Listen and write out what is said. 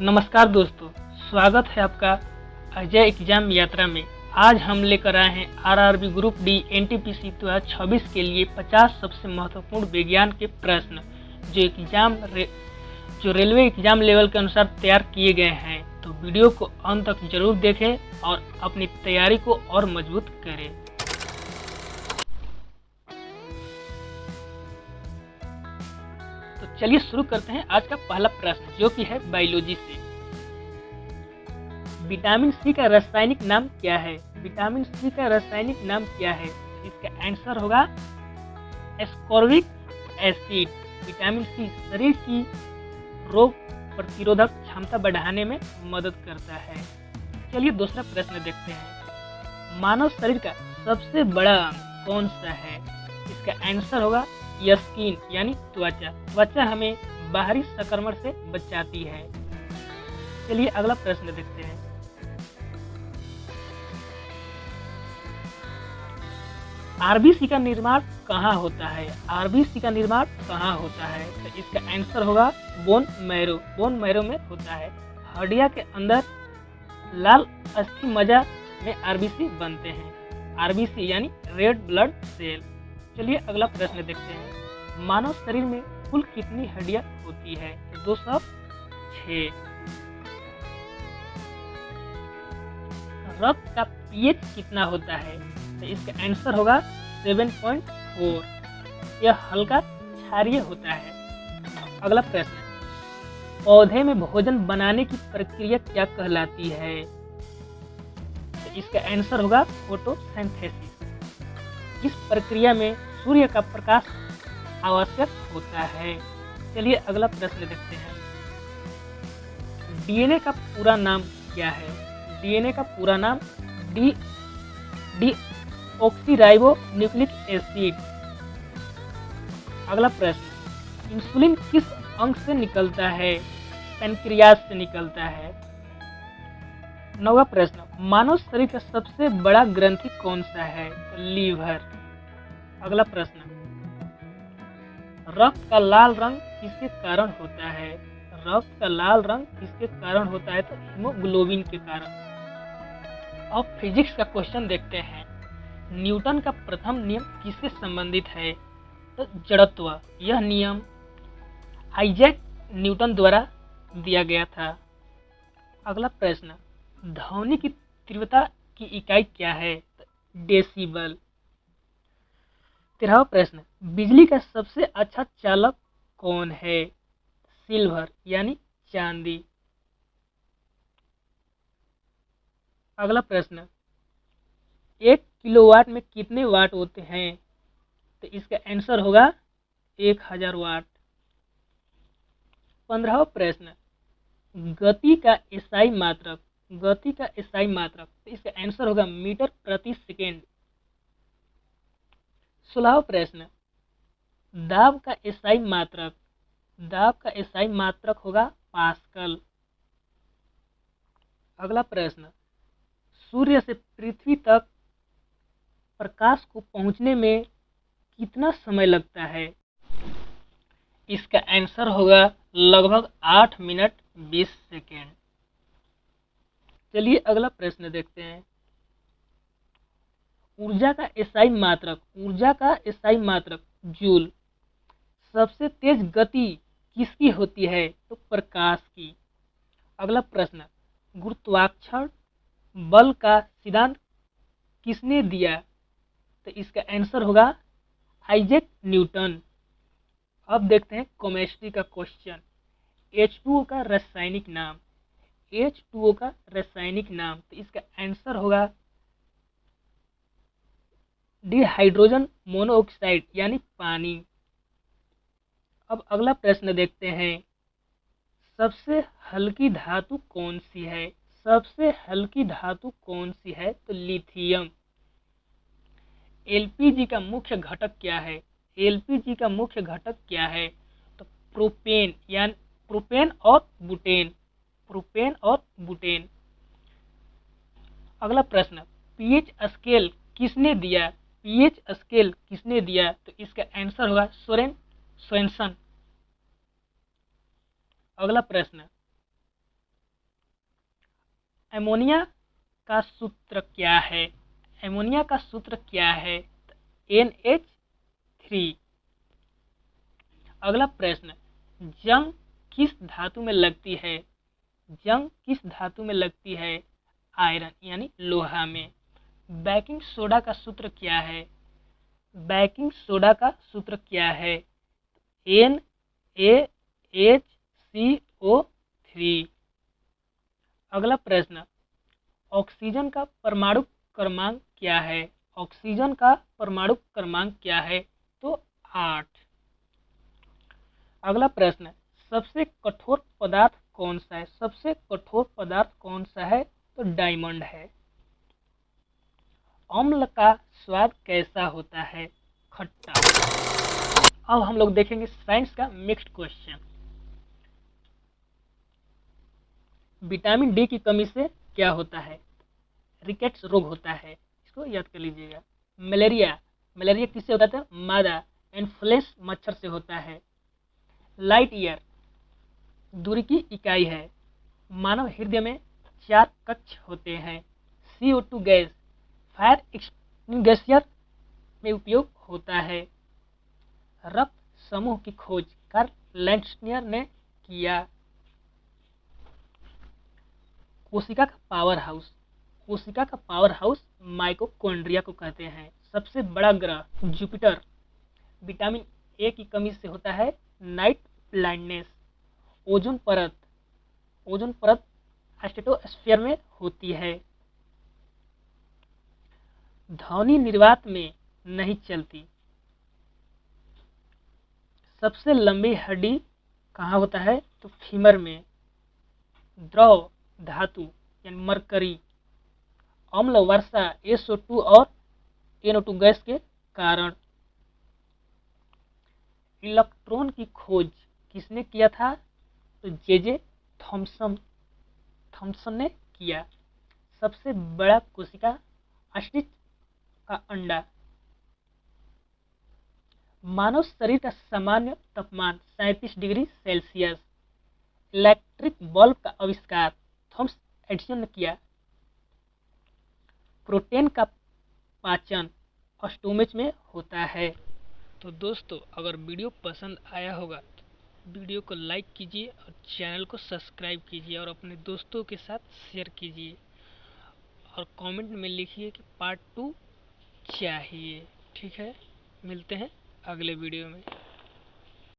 नमस्कार दोस्तों, स्वागत है आपका अजय एग्जाम यात्रा में। आज हम लेकर आए हैं आरआरबी ग्रुप डी एनटीपीसी 2026 के लिए 50 सबसे महत्वपूर्ण विज्ञान के प्रश्न जो रेलवे एग्जाम लेवल के अनुसार तैयार किए गए हैं। तो वीडियो को अंत तक जरूर देखें और अपनी तैयारी को और मजबूत करें। तो चलिए शुरू करते हैं आज का पहला प्रश्न, जो कि है बायोलॉजी से। विटामिन सी का रासायनिक नाम क्या है? विटामिन सी का रासायनिक नाम क्या है? इसका आंसर होगा एस्कॉर्बिक एसिड। विटामिन सी शरीर की रोग प्रतिरोधक क्षमता बढ़ाने में मदद करता है। चलिए दूसरा प्रश्न देखते हैं। मानव शरीर का सबसे बड़ा अंग कौन सा है? इसका आंसर होगा स्किन यानी त्वचा। त्वचा हमें बाहरी संक्रमण से बचाती है। चलिए अगला प्रश्न देखते हैं। आरबीसी का निर्माण कहाँ होता है? आरबीसी का निर्माण कहाँ होता है? तो इसका आंसर होगा बोन मैरो। बोन मैरो में होता है। हड्डियां के अंदर लाल अस्थि मज्जा में आरबीसी बनते हैं। आरबीसी यानी रेड ब्लड सेल। चलिए अगला प्रश्न देखते हैं। मानव शरीर में कुल कितनी हड्डियां होती है? तो 206। रक्त का पीएच कितना होता है? तो इसका आंसर होगा 7.4। यह हल्का क्षारीय होता है। अगला प्रश्न। पौधे में भोजन बनाने की प्रक्रिया क्या कहलाती है? तो इसका आंसर होगा फोटोसिंथेसिस। इस प्रक्रिया में सूर्य का प्रकाश आवश्यक होता है। चलिए अगला प्रश्न देखते हैं। डीएनए का पूरा नाम क्या है? डीएनए का पूरा नाम डीऑक्सीराइबो न्यूक्लिक एसिड। अगला प्रश्न। इंसुलिन किस अंग से निकलता है? पैनक्रियाज से निकलता है। 9वां प्रश्न। मानव शरीर का सबसे बड़ा ग्रंथि कौन सा है? लीवर। अगला प्रश्न। रक्त का लाल रंग किसके कारण होता है? रक्त का लाल रंग किसके कारण होता है? तो हीमोग्लोबिन के कारण। अब फिजिक्स का क्वेश्चन देखते हैं। न्यूटन का प्रथम नियम किससे संबंधित है? तो जड़त्व। यह नियम आइजैक न्यूटन द्वारा दिया गया था। अगला प्रश्न। ध्वनि की तीव्रता की इकाई क्या है? तो डेसिबल। 13वां प्रश्न। बिजली का सबसे अच्छा चालक कौन है? सिल्वर यानी चांदी। अगला प्रश्न। 1 किलोवाट में कितने वाट होते हैं? तो इसका आंसर होगा 1000 वाट। 15वां प्रश्न। गति का एसआई मात्रक। गति का एसआई मात्रक। तो इसका आंसर होगा मीटर प्रति सेकेंड। 16वां प्रश्न। दाब का एसआई मात्रक। दाब का एसआई मात्रक होगा पास्कल। अगला प्रश्न। सूर्य से पृथ्वी तक प्रकाश को पहुंचने में कितना समय लगता है? इसका आंसर होगा लगभग 8 मिनट 20 सेकेंड। चलिए अगला प्रश्न देखते हैं। ऊर्जा का एसआई मात्रक। ऊर्जा का एसआई मात्रक जूल। सबसे तेज गति किसकी होती है? तो प्रकाश की। अगला प्रश्न। गुरुत्वाकर्षण बल का सिद्धांत किसने दिया? तो इसका आंसर होगा आइजैक न्यूटन। अब देखते हैं केमिस्ट्री का क्वेश्चन। H2O का रासायनिक नाम। H2O का रासायनिक नाम। तो इसका आंसर होगा डिहाइड्रोजन मोनोऑक्साइड यानी पानी। अब अगला प्रश्न देखते हैं। सबसे हल्की धातु कौन सी है? सबसे हल्की धातु कौन सी है? तो लिथियम। एलपीजी का मुख्य घटक क्या है? एलपीजी का मुख्य घटक क्या है? तो प्रोपेन यानी प्रोपेन और बुटेन। प्रोपेन और बुटेन। अगला प्रश्न। पीएच स्केल किसने दिया? पीएच स्केल किसने दिया? तो इसका आंसर होगा सोरेन स्वैनसन। अगला प्रश्न। एमोनिया का सूत्र क्या है? एमोनिया का सूत्र क्या है? NH3। अगला प्रश्न, जंग किस धातु में लगती है? जंग किस धातु में लगती है? आयरन यानी लोहा में। बेकिंग सोडा का सूत्र क्या है? बेकिंग सोडा का सूत्र क्या है? NaHCO3। अगला प्रश्न, ऑक्सीजन का परमाणु क्रमांक क्या है? ऑक्सीजन का परमाणु क्रमांक क्या है? तो 8। अगला प्रश्न, सबसे कठोर पदार्थ कौन सा है? सबसे कठोर पदार्थ कौन सा है? तो डायमंड है। अम्ल का स्वाद कैसा होता है? खट्टा। अब हम लोग देखेंगे साइंस का मिक्स्ड क्वेश्चन। विटामिन डी की कमी से क्या होता है? रिकेट्स रोग होता है, इसको याद कर लीजिएगा। मलेरिया, मलेरिया किससे होता था? मादा इन्फ्लुएंस मच्छर से होता है। लाइट ईयर दूरी की इकाई है। मानव हृदय में 4 कक्ष होते हैं। CO2 गैस फायर एक्सटिंग्विशर में उपयोग होता है। रक्त समूह की खोज कार्ल लैंडस्टर ने किया। कोशिका का पावर हाउस, कोशिका का पावर हाउस माइटोकॉन्ड्रिया को कहते हैं। सबसे बड़ा ग्रह जुपिटर। विटामिन ए की कमी से होता है नाइट ब्लाइंडनेस। ओजोन परत, ओजोन परत स्ट्रेटोस्फीयर में होती है। ध्वनि निर्वात में नहीं चलती। सबसे लंबी हड्डी कहाँ होता है? तो फीमर में। द्रव धातु यानी मरकरी, अम्ल वर्षा SO2 और NO2 गैस के कारण। इलेक्ट्रॉन की खोज किसने किया था? तो JJ थॉम्सन ने किया। सबसे बड़ा कोशिका ऑस्ट्रिच का अंडा। मानव शरीर का सामान्य तापमान 37 डिग्री सेल्सियस। इलेक्ट्रिक बल्ब का आविष्कार थॉमस एडिसन ने किया। प्रोटीन का पाचन स्टोमेच में होता है। तो दोस्तों, अगर वीडियो पसंद आया होगा तो वीडियो को लाइक कीजिए और चैनल को सब्सक्राइब कीजिए और अपने दोस्तों के साथ शेयर कीजिए और कमेंट में लिखिए कि पार्ट 2 चाहिए। ठीक है, मिलते हैं अगले वीडियो में।